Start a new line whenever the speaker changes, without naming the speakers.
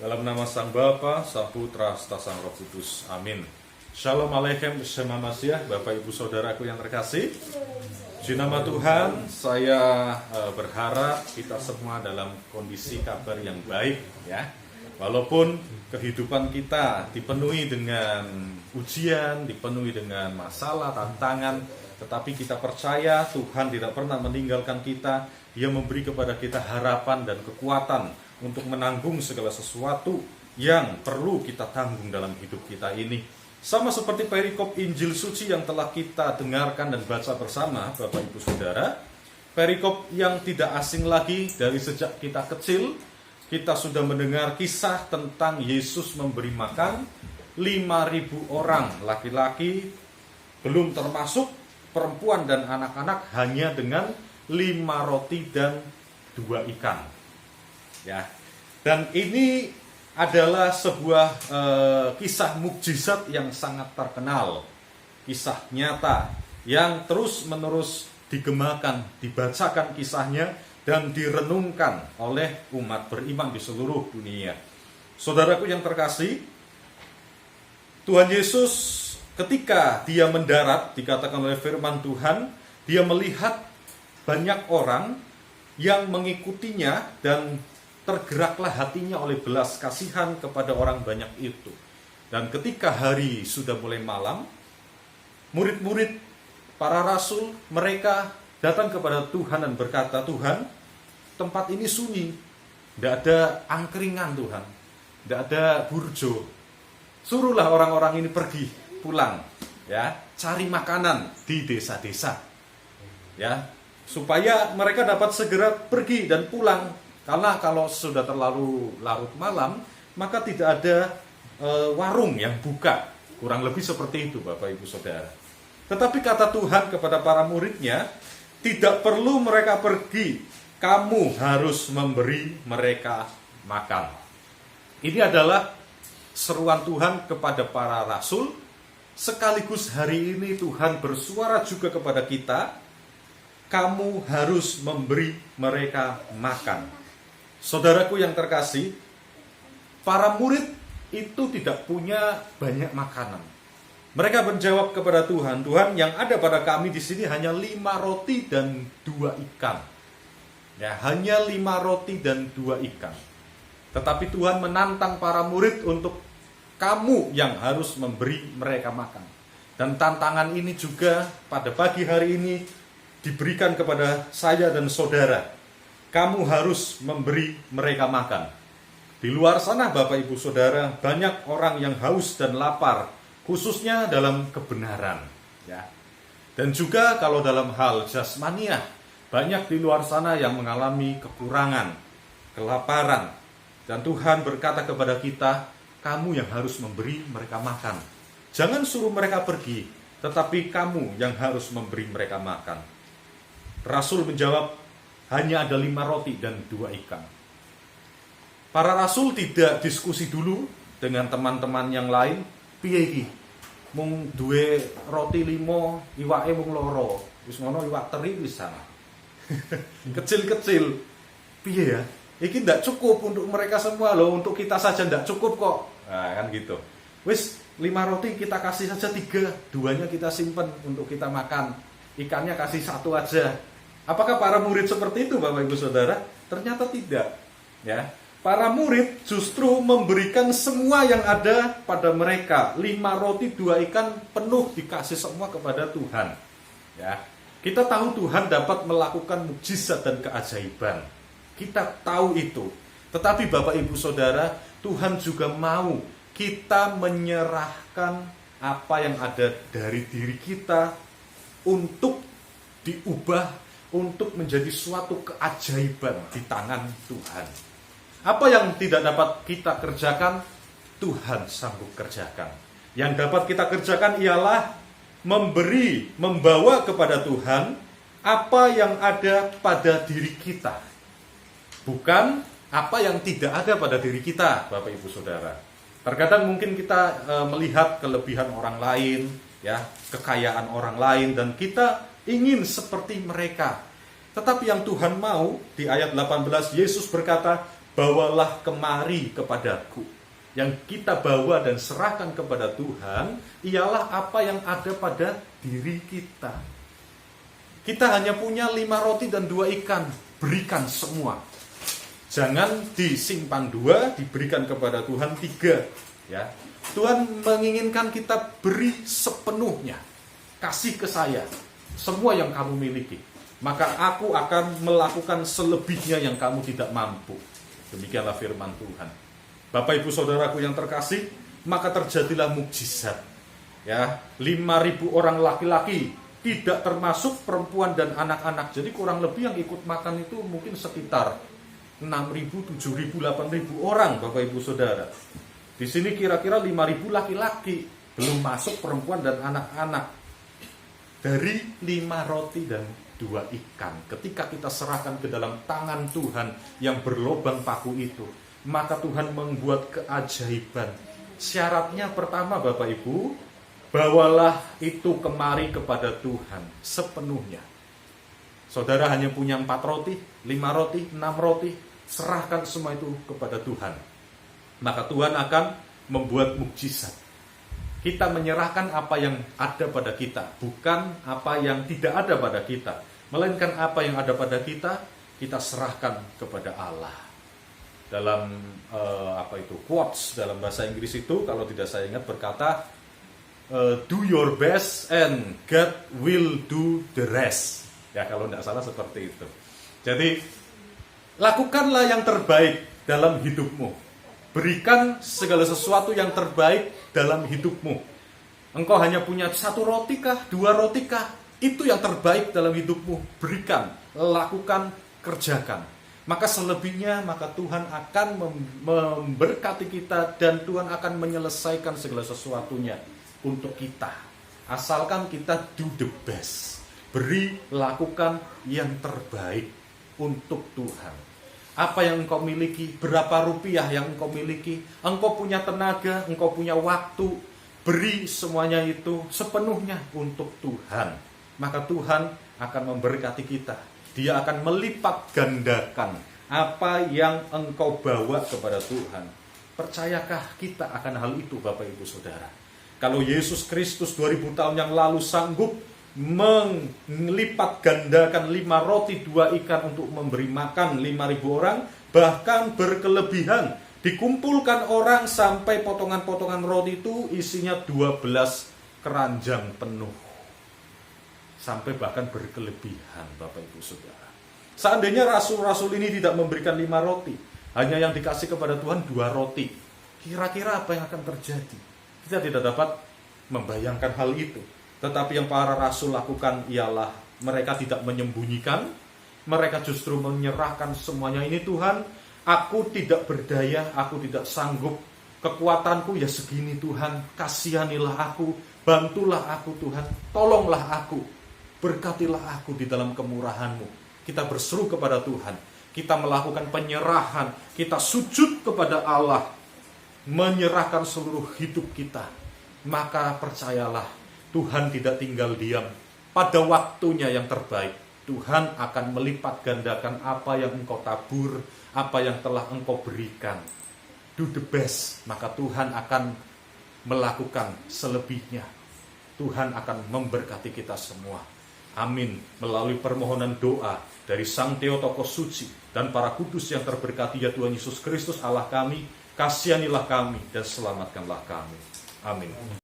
Dalam nama Sang Bapa, Sang Putra, serta Sang Roh Kudus. Amin. Shalom Aleichem, Shema Mashiach, Bapak Ibu Saudaraku yang terkasih. Di nama Tuhan, saya berharap kita semua dalam kondisi kabar yang baik, ya. Walaupun kehidupan kita dipenuhi dengan ujian, dipenuhi dengan masalah, tantangan, tetapi kita percaya Tuhan tidak pernah meninggalkan kita. Dia memberi kepada kita harapan dan kekuatan untuk menanggung segala sesuatu yang perlu kita tanggung dalam hidup kita ini. Sama seperti perikop Injil Suci yang telah kita dengarkan dan baca bersama, Bapak Ibu Saudara. Perikop yang tidak asing lagi dari sejak kita kecil. Kita sudah mendengar kisah tentang Yesus memberi makan 5.000 orang laki-laki, belum termasuk perempuan dan anak-anak, hanya dengan 5 roti dan 2 ikan. Ya. Dan ini adalah sebuah kisah mukjizat yang sangat terkenal. Kisah nyata yang terus-menerus digemakan, dibacakan kisahnya dan direnungkan oleh umat beriman di seluruh dunia. Saudaraku yang terkasih, Tuhan Yesus ketika dia mendarat, dikatakan oleh firman Tuhan, dia melihat banyak orang yang mengikutinya dan tergeraklah hatinya oleh belas kasihan kepada orang banyak itu. Dan ketika hari sudah mulai malam, murid-murid para rasul mereka datang kepada Tuhan dan berkata, "Tuhan, tempat ini sunyi, tidak ada angkringan Tuhan, tidak ada burjo. Suruhlah orang-orang ini pergi pulang, ya, cari makanan di desa-desa, ya, supaya mereka dapat segera pergi dan pulang. Karena kalau sudah terlalu larut malam, maka tidak ada warung yang buka." Kurang lebih seperti itu, Bapak Ibu Saudara. Tetapi kata Tuhan kepada para muridnya, tidak perlu mereka pergi, kamu harus memberi mereka makan. Ini adalah seruan Tuhan kepada para rasul. Sekaligus hari ini Tuhan bersuara juga kepada kita, kamu harus memberi mereka makan. Saudaraku yang terkasih, para murid itu tidak punya banyak makanan. Mereka menjawab kepada Tuhan, "Tuhan, yang ada pada kami di sini hanya 5 roti dan 2 ikan." Ya, hanya 5 roti dan 2 ikan. Tetapi Tuhan menantang para murid untuk kamu yang harus memberi mereka makan. Dan tantangan ini juga pada pagi hari ini diberikan kepada saya dan saudara. Kamu harus memberi mereka makan. Di luar sana, Bapak Ibu Saudara, banyak orang yang haus dan lapar, khususnya dalam kebenaran, ya. Dan juga kalau dalam hal jasmaniah, banyak di luar sana yang mengalami kekurangan, kelaparan. Dan Tuhan berkata kepada kita, kamu yang harus memberi mereka makan. Jangan suruh mereka pergi, tetapi kamu yang harus memberi mereka makan. Rasul menjawab, hanya ada 5 roti dan 2 ikan. Para rasul tidak diskusi dulu dengan teman-teman yang lain. Piye iki? Mung duwe roti 5, iwake mung 2. Wis ngono iwak teri pisan. Kecil-kecil. Piye ya? Iki ndak cukup untuk mereka semua loh, untuk kita saja ndak cukup kok. Nah, kan gitu. Wis 5 roti kita kasih saja 3, 2-nya kita simpen untuk kita makan. Ikannya kasih 1 aja. Apakah para murid seperti itu, Bapak Ibu Saudara? Ternyata tidak, ya. Para murid justru memberikan semua yang ada pada mereka. 5 roti 2 ikan penuh dikasih semua kepada Tuhan, ya. Kita tahu Tuhan dapat melakukan mukjizat dan keajaiban. Kita tahu itu. Tetapi Bapak Ibu Saudara, Tuhan juga mau kita menyerahkan apa yang ada dari diri kita untuk diubah, untuk menjadi suatu keajaiban di tangan Tuhan. Apa yang tidak dapat kita kerjakan, Tuhan sanggup kerjakan. Yang dapat kita kerjakan ialah memberi, membawa kepada Tuhan apa yang ada pada diri kita. Bukan apa yang tidak ada pada diri kita, Bapak Ibu Saudara. Terkadang mungkin kita melihat kelebihan orang lain, ya, kekayaan orang lain, dan kita ingin seperti mereka. Tetapi yang Tuhan mau, di ayat 18 Yesus berkata, bawalah kemari kepadaku. Yang kita bawa dan serahkan kepada Tuhan ialah apa yang ada pada diri kita. Kita hanya punya 5 roti dan 2 ikan, berikan semua. Jangan disimpan 2, diberikan kepada Tuhan 3. Ya, Tuhan menginginkan kita beri sepenuhnya. Kasih ke saya semua yang kamu miliki, maka aku akan melakukan selebihnya yang kamu tidak mampu. Demikianlah firman Tuhan. Bapak ibu saudaraku yang terkasih, maka terjadilah mukjizat. Ya, 5.000 orang laki-laki, tidak termasuk perempuan dan anak-anak. Jadi kurang lebih yang ikut makan itu mungkin sekitar 6.000, 7.000, 8.000 orang, Bapak ibu saudara. Di sini kira-kira 5.000 laki-laki, belum masuk perempuan dan anak-anak. Dari 5 roti dan 2 ikan, ketika kita serahkan ke dalam tangan Tuhan yang berlobang paku itu, maka Tuhan membuat keajaiban. Syaratnya pertama, Bapak Ibu, bawalah itu kemari kepada Tuhan sepenuhnya. Saudara hanya punya 4 roti, 5 roti, 6 roti, serahkan semua itu kepada Tuhan. Maka Tuhan akan membuat mukjizat. Kita menyerahkan apa yang ada pada kita, bukan apa yang tidak ada pada kita, melainkan apa yang ada pada kita, kita serahkan kepada Allah. Dalam quotes dalam bahasa Inggris itu, kalau tidak saya ingat, berkata, do your best and God will do the rest. Ya, kalau tidak salah seperti itu. Jadi, lakukanlah yang terbaik dalam hidupmu. Berikan segala sesuatu yang terbaik dalam hidupmu. Engkau hanya punya 1 roti kah, 2 roti kah? Itu yang terbaik dalam hidupmu. Berikan, lakukan, kerjakan. Maka selebihnya, maka Tuhan akan memberkati kita dan Tuhan akan menyelesaikan segala sesuatunya untuk kita. Asalkan kita do the best. Beri, lakukan yang terbaik untuk Tuhan. Apa yang engkau miliki, berapa rupiah yang engkau miliki, engkau punya tenaga, engkau punya waktu, beri semuanya itu sepenuhnya untuk Tuhan. Maka Tuhan akan memberkati kita. Dia akan melipat gandakan apa yang engkau bawa kepada Tuhan. Percayakah kita akan hal itu, Bapak Ibu Saudara? Kalau Yesus Kristus 2000 tahun yang lalu sanggup melipat gandakan 5 roti 2 ikan untuk memberi makan 5.000 orang, bahkan berkelebihan, dikumpulkan orang sampai potongan-potongan roti itu isinya 12 keranjang penuh, sampai bahkan berkelebihan, Bapak Ibu Saudara. Seandainya rasul-rasul ini tidak memberikan 5 roti, hanya yang dikasih kepada Tuhan 2 roti, kira-kira apa yang akan terjadi? Kita tidak dapat membayangkan hal itu. Tetapi yang para rasul lakukan ialah mereka tidak menyembunyikan, mereka justru menyerahkan semuanya. Ini Tuhan, aku tidak berdaya, aku tidak sanggup, kekuatanku ya segini Tuhan, kasihanilah aku, bantulah aku Tuhan, tolonglah aku, berkatilah aku di dalam kemurahan-Mu. Kita berseru kepada Tuhan, kita melakukan penyerahan, kita sujud kepada Allah, menyerahkan seluruh hidup kita. Maka percayalah, Tuhan tidak tinggal diam. Pada waktunya yang terbaik, Tuhan akan melipat gandakan apa yang engkau tabur, apa yang telah engkau berikan. Do the best, maka Tuhan akan melakukan selebihnya. Tuhan akan memberkati kita semua. Amin. Melalui permohonan doa dari Sang Theotokos Suci dan para kudus yang terberkati, ya Tuhan Yesus Kristus Allah kami, kasihanilah kami dan selamatkanlah kami. Amin.